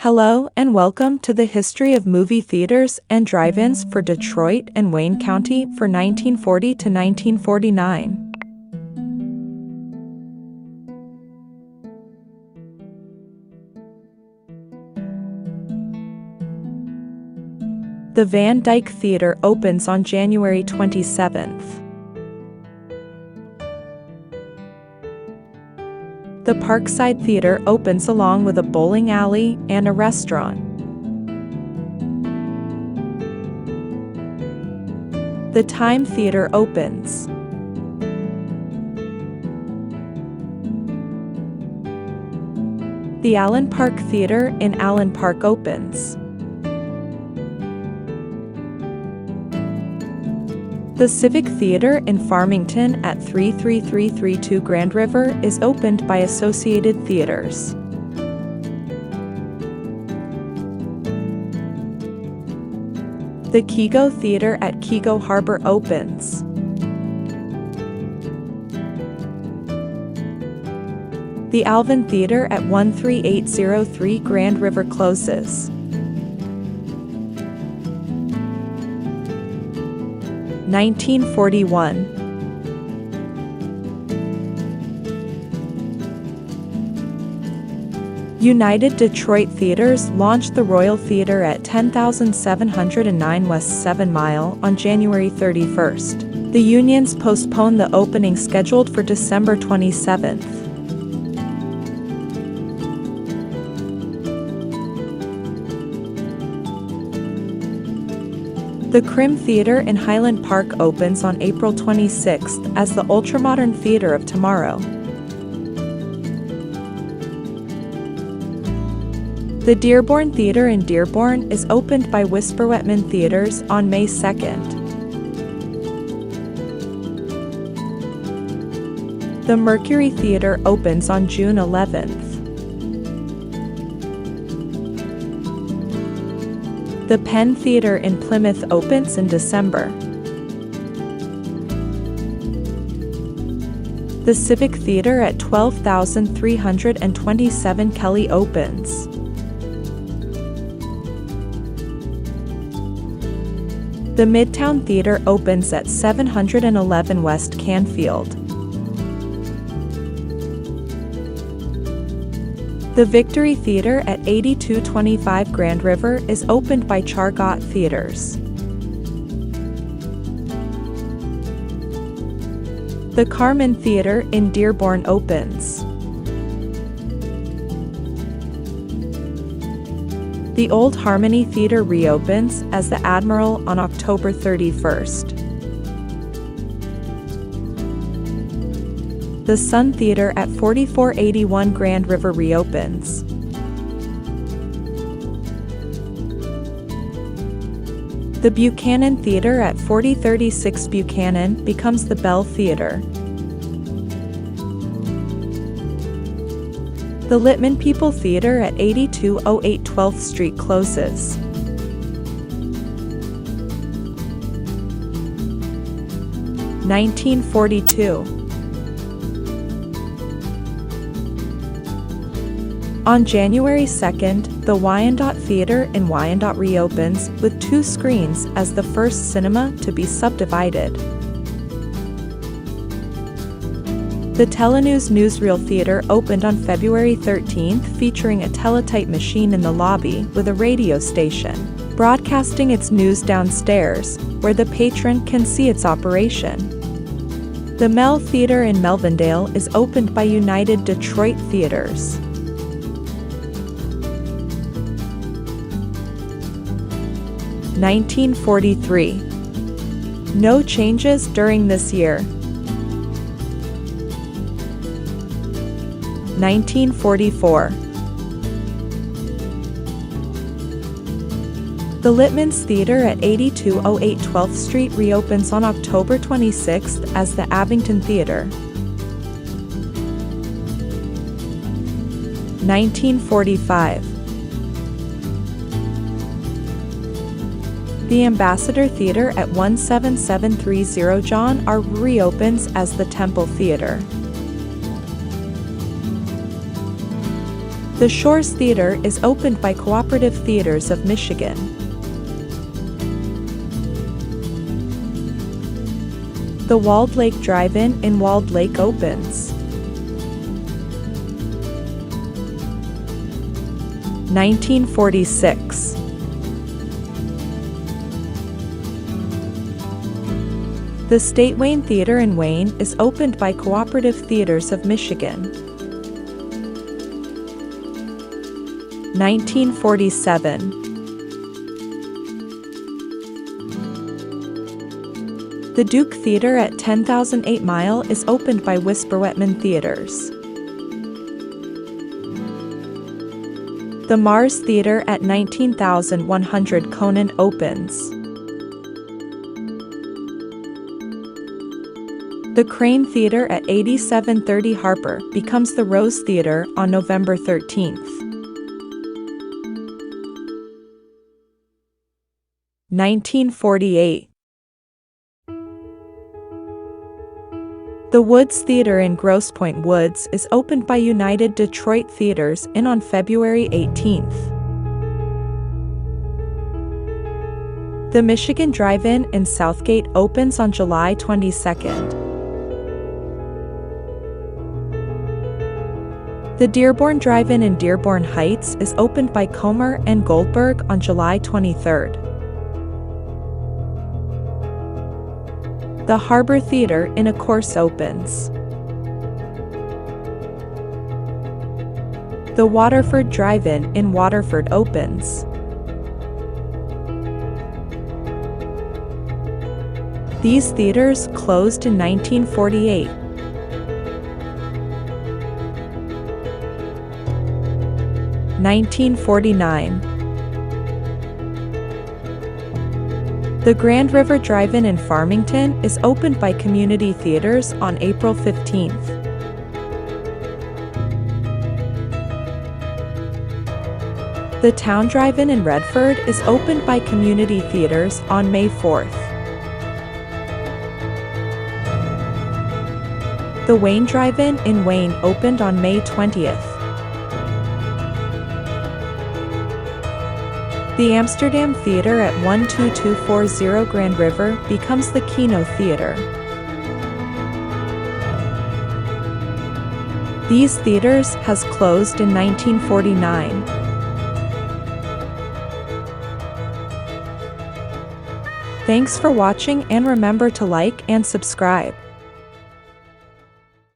Hello and welcome to the history of movie theaters and drive-ins for Detroit and Wayne County for 1940 to 1949. The Van Dyke Theater opens on January 27th. The Parkside Theater opens along with a bowling alley and a restaurant. The Time Theater opens. The Allen Park Theater in Allen Park opens. The Civic Theater in Farmington at 33332 Grand River is opened by Associated Theaters. The Kego Theater at Kego Harbor opens. The Alvin Theater at 13803 Grand River closes. 1941. United Detroit Theaters launched the Royal Theater at 10,709 West 7 Mile on January 31st. The unions postponed the opening scheduled for December 27th. The Krim Theater in Highland Park opens on April 26th as the ultramodern theater of tomorrow. The Dearborn Theater in Dearborn is opened by Wisper-Wetman Theaters on May 2nd. The Mercury Theater opens on June 11th. The Penn Theater in Plymouth opens in December. The Civic Theater at 12,327 Kelly opens. The Midtown Theater opens at 711 West Canfield. The Victory Theater at 8225 Grand River is opened by Chargot Theaters. The Carmen Theater in Dearborn opens. The Old Harmony Theater reopens as the Admiral on October 31st. The Sun Theater at 4481 Grand River reopens. The Buchanan Theater at 4036 Buchanan becomes the Bell Theater. The Littman People Theater at 8208 12th Street closes. (1942) On January 2nd, the Wyandotte Theater in Wyandotte reopens with 2 screens as the first cinema to be subdivided. The Telenews Newsreel Theater opened on February 13th featuring a teletype machine in the lobby with a radio station, broadcasting its news downstairs, where the patron can see its operation. The Mel Theater in Melvindale is opened by United Detroit Theaters. 1943. No changes during this year. 1944. The Littman's Theater at 8208 12th Street reopens on October 26th as the Abington Theater. 1945. The Ambassador Theater at 17730 John R. reopens as the Temple Theater. The Shores Theater is opened by Co-Operative Theaters of Michigan. The Walled Lake Drive-In in Walled Lake opens. 1946. The State Wayne Theater in Wayne is opened by Co-Operative Theaters of Michigan. 1947. The Duke Theater at 10,008 Mile is opened by Wisper-Wetman Theaters. The Mars Theater at 19,100 Conan opens. The Crane Theater at 8730 Harper becomes the Rose Theater on November 13th. 1948. The Woods Theater in Grosse Pointe Woods is opened by United Detroit Theaters on February 18th. The Michigan Drive-In in Southgate opens on July 22nd. The Dearborn Drive-In in Dearborn Heights is opened by Comer and Goldberg on July 23rd. The Harbor Theater in Ecorse opens. The Waterford Drive-In in Waterford opens. These theaters closed in 1948. 1949. The Grand River Drive-In in Farmington is opened by Community Theaters on April 15th. The Town Drive-In in Redford is opened by Community Theaters on May 4th. The Wayne Drive-In in Wayne opened on May 20th. The Amsterdam Theater at 12240 Grand River becomes the Kino Theater. These theaters has closed in 1949. Thanks for watching and remember to like and subscribe.